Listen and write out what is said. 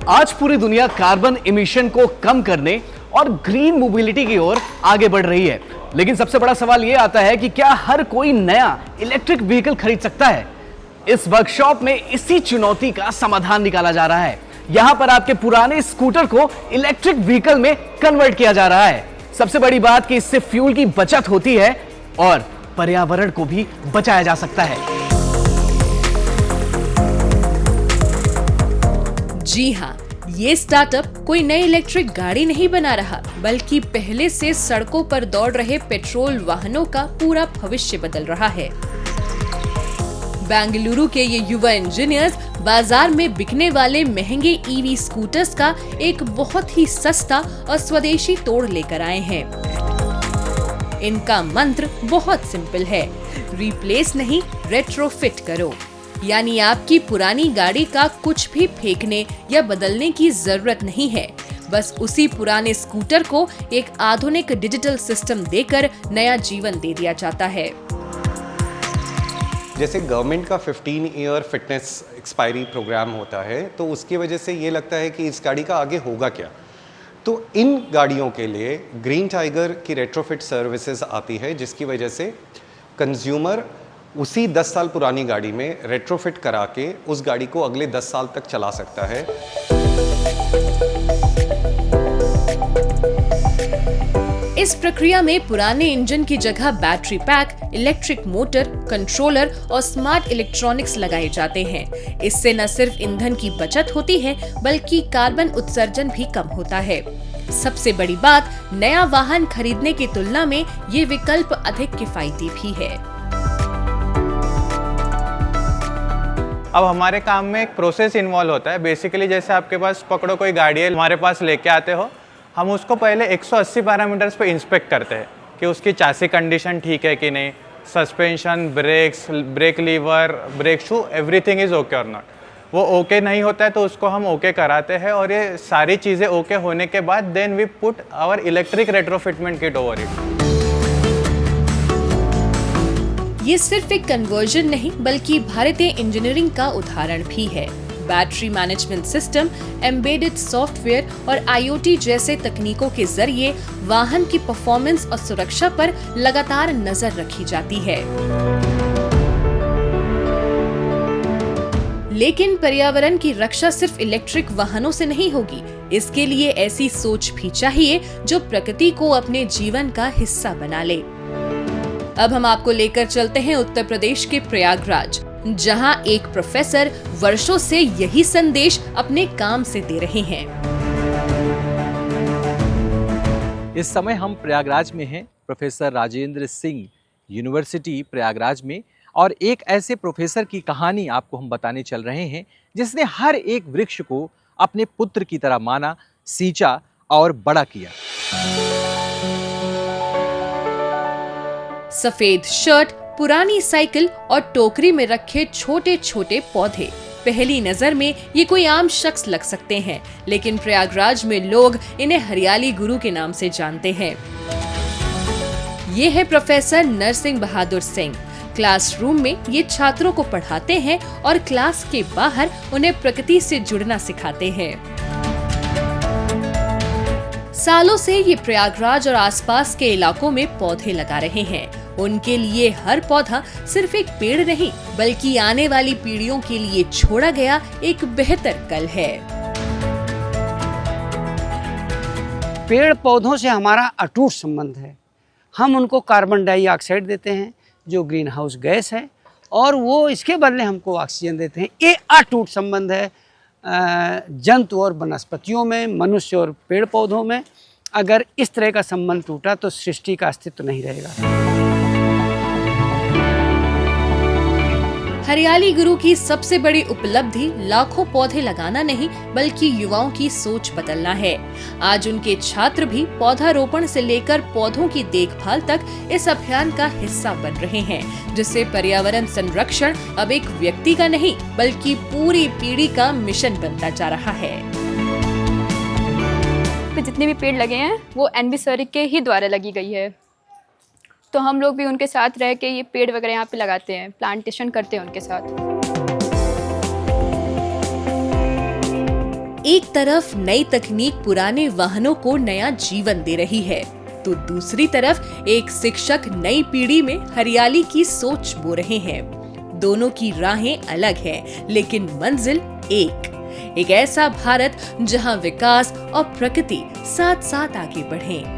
आज पूरी दुनिया कार्बन इमिशन को कम करने और ग्रीन मोबिलिटी की ओर आगे बढ़ रही है, लेकिन सबसे बड़ा सवाल यह आता है कि क्या हर कोई नया इलेक्ट्रिक व्हीकल खरीद सकता है? इस वर्कशॉप में इसी चुनौती का समाधान निकाला जा रहा है। यहां पर आपके पुराने स्कूटर को इलेक्ट्रिक व्हीकल में कन्वर्ट किया जा रहा है। सबसे बड़ी बात कि इससे फ्यूल की बचत होती है और पर्यावरण को भी बचाया जा सकता है। जी हाँ, ये स्टार्टअप कोई नई इलेक्ट्रिक गाड़ी नहीं बना रहा, बल्कि पहले से सड़कों पर दौड़ रहे पेट्रोल वाहनों का पूरा भविष्य बदल रहा है। बेंगलुरु के ये युवा इंजीनियर्स बाजार में बिकने वाले महंगे ईवी स्कूटर्स का एक बहुत ही सस्ता और स्वदेशी तोड़ लेकर आए हैं। इनका मंत्र बहुत सिंपल है, रिप्लेस नहीं रेट्रोफिट करो। यानी आपकी पुरानी गाड़ी का कुछ भी फेंकने या बदलने की जरूरत नहीं है, बस उसी पुराने स्कूटर को एक आधुनिक डिजिटल सिस्टम देकर नया जीवन दे दिया जाता है। जैसे गवर्नमेंट का 15 ईयर फिटनेस एक्सपायरी प्रोग्राम होता है, तो उसकी वजह से ये लगता है कि इस गाड़ी का आगे होगा क्या। तो इन गाड़ियों के लिए ग्रीन टाइगर की रेट्रोफिट सर्विसेज आती है, जिसकी वजह से कंज्यूमर उसी 10 साल पुरानी गाड़ी में रेट्रोफिट करा के उस गाड़ी को अगले 10 साल तक चला सकता है। इस प्रक्रिया में पुराने इंजन की जगह battery pack, electric motor, controller और स्मार्ट इलेक्ट्रॉनिक्स लगाए जाते हैं। इससे न सिर्फ ईंधन की बचत होती है, बल्कि कार्बन उत्सर्जन भी कम होता है। सबसे बड़ी बात, नया वाहन खरीदने की तुलना में ये विकल्प अधिक किफायती भी है। अब हमारे काम में एक प्रोसेस इन्वॉल्व होता है। बेसिकली जैसे आपके पास पकड़ो कोई गाड़ी है, हमारे पास लेके आते हो, हम उसको पहले 180 पैरामीटर्स पे इंस्पेक्ट करते हैं कि उसकी चासी कंडीशन ठीक है कि नहीं, suspension, brakes, brake lever, brake shoe, everything is okay और नॉट। वो ओके नहीं होता है तो उसको हम ओके कराते हैं, और ये सारी चीज़ें ओके होने के बाद then we put our electric retrofitment kit over it. ये सिर्फ एक कन्वर्जन नहीं, बल्कि भारतीय इंजीनियरिंग का उदाहरण भी है। Battery management system, embedded software और IoT जैसे तकनीकों के जरिए वाहन की परफॉर्मेंस और सुरक्षा पर लगातार नजर रखी जाती है। लेकिन पर्यावरण की रक्षा सिर्फ इलेक्ट्रिक वाहनों से नहीं होगी। इसके लिए ऐसी सोच भी चाहिए जो प्रकृति को अपने जीवन का हिस्सा बना ले। अब हम आपको लेकर चलते हैं उत्तर प्रदेश के प्रयागराज, जहां एक प्रोफेसर वर्षों से यही संदेश अपने काम से दे रहे हैं। इस समय हम प्रयागराज में हैं, प्रोफेसर राजेंद्र सिंह यूनिवर्सिटी प्रयागराज में, और एक ऐसे प्रोफेसर की कहानी आपको हम बताने चल रहे हैं जिसने हर एक वृक्ष को अपने पुत्र की तरह माना, सींचा और बड़ा किया। सफेद शर्ट, पुरानी साइकिल और टोकरी में रखे छोटे छोटे पौधे। पहली नजर में ये कोई आम शख्स लग सकते हैं, लेकिन प्रयागराज में लोग इन्हें हरियाली गुरु के नाम से जानते हैं। ये है प्रोफेसर नरसिंह बहादुर सिंह। क्लासरूम में ये छात्रों को पढ़ाते हैं और क्लास के बाहर उन्हें प्रकृति से जुड़ना सिखाते हैं। सालों से ये प्रयागराज और आसपास के इलाकों में पौधे लगा रहे हैं। उनके लिए हर पौधा सिर्फ एक पेड़ नहीं, बल्कि आने वाली पीढ़ियों के लिए छोड़ा गया एक बेहतर कल है। पेड़ पौधों से हमारा अटूट संबंध है। हम उनको कार्बन डाइऑक्साइड देते हैं जो ग्रीन हाउस गैस है, और वो इसके बदले हमको ऑक्सीजन देते हैं। ये अटूट संबंध है जंतु और वनस्पतियों में, मनुष्य और पेड़ पौधों में। अगर इस तरह का संबंध टूटा तो सृष्टि का अस्तित्व नहीं रहेगा। हरियाली गुरु की सबसे बड़ी उपलब्धि लाखों पौधे लगाना नहीं, बल्कि युवाओं की सोच बदलना है। आज उनके छात्र भी पौधारोपण से लेकर पौधों की देखभाल तक इस अभियान का हिस्सा बन रहे हैं, जिससे पर्यावरण संरक्षण अब एक व्यक्ति का नहीं, बल्कि पूरी पीढ़ी का मिशन बनता जा रहा है। जितने भी पेड़ लगे हैं वो NV सर के ही द्वारा लगी गई है, तो हम लोग भी उनके साथ रह के ये पेड़ वगैरह यहाँ पे लगाते हैं, प्लांटेशन करते हैं उनके साथ। एक तरफ नई तकनीक पुराने वाहनों को नया जीवन दे रही है, तो दूसरी तरफ एक शिक्षक नई पीढ़ी में हरियाली की सोच बो रहे हैं। दोनों की राहें अलग हैं, लेकिन मंजिल एक ऐसा भारत जहां विकास और प्रकृति साथ साथ आगे बढ़ें।